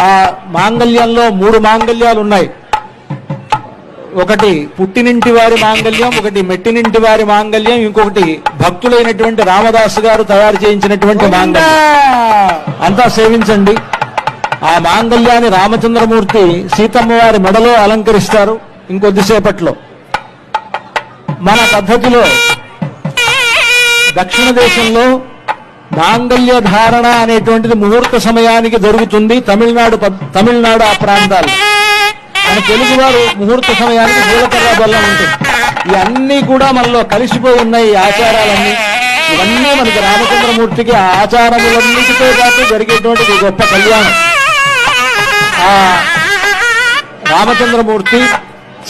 ఆ మాంగళ్యంలో 3 మాంగళ్యాలు ఉన్నాయి. ఒకటి పుట్టినింటి వారి మాంగళ్యం, ఒకటి మెట్టినింటి వారి మాంగళ్యం, ఇంకొకటి భక్తులైనటువంటి రామదాసు గారు తయారు చేయించినటువంటి మాంగళ్యం. అంతా సేవించండి. ఆ మాంగళ్యాన్ని రామచంద్రమూర్తి సీతమ్మ వారి మెడలో అలంకరిస్తారు ఇంకొద్దిసేపట్లో. మన పద్ధతిలో దక్షిణ దేశంలో మాంగళ్య ధారణ అనేటువంటిది ముహూర్త సమయానికి జరుగుతుంది. తమిళనాడు ఆ ప్రాంతాలు. మన తెలుగు వారు ముహూర్త సమయానికి జీలకర్ర బెల్లం ఉంటుంది. ఇవన్నీ కూడా మనలో కలిసిపోయి ఉన్నాయి. ఈ ఆచారాలన్నీ ఇవన్నీ మనకి రామచంద్రమూర్తికి ఆ ఆచారములన్నిటితో పాటు జరిగేటువంటి గొప్ప కళ్యాణం. ఆ రామచంద్రమూర్తి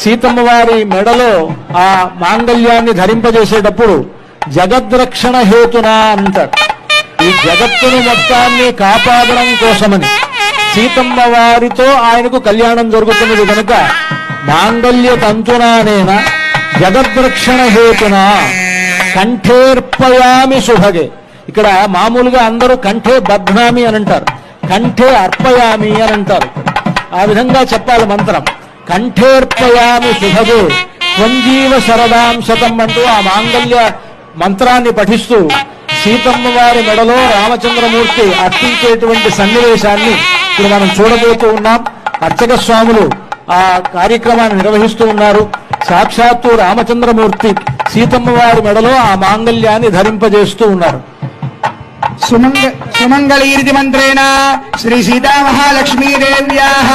సీతమ్మ వారి మెడలో ఆ మాంగళ్యాన్ని ధరింపజేసేటప్పుడు జగద్రక్షణ హేతున అంటారు. ఈ జగత్తును మొత్తాన్ని కాపాడడం కోసమని సీతమ్మ వారితో ఆయనకు కళ్యాణం జరుగుతున్నది కనుక మాంగళ్య తంతునానేన జగద్రక్షణ హేతున కంఠేర్పయామి శుభగే. ఇక్కడ మామూలుగా అందరూ కంఠే బధ్నామి అని అంటారు, కంఠే అర్పయామి అని అంటారు. ఆ విధంగా చెప్పాలి మంత్రం. కంఠేర్పయామి శుభగే త్వంజీవ శరదాం శతం అంటూ ఆ మాంగళ్య మంత్రాన్ని పఠిస్తూ సీతమ్మ వారి మెడలో రామచంద్రమూర్తి అర్పించేటువంటి సన్నివేశాన్ని ఇప్పుడు మనం చూడబోతూ ఉన్నాం. అర్చక స్వాములు ఆ కార్యక్రమాన్ని నిర్వహిస్తూ ఉన్నారు. సాక్షాత్తు రామచంద్రమూర్తి సీతమ్మ వారి మెడలో ఆ మాంగళ్యాన్ని ధరింపజేస్తూ ఉన్నారు. సుమంగళీరితి మంత్రేణ శ్రీ సీతామహాలక్ష్మీదేవ్యాః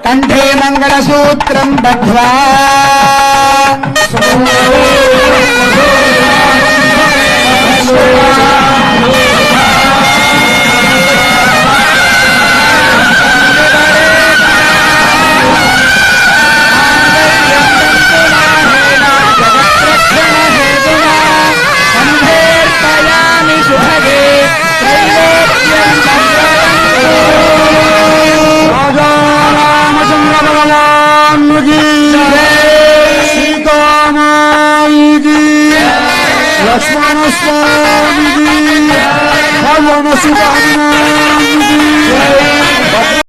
కంఠే మంగళసూత్రం బధ్వా Oh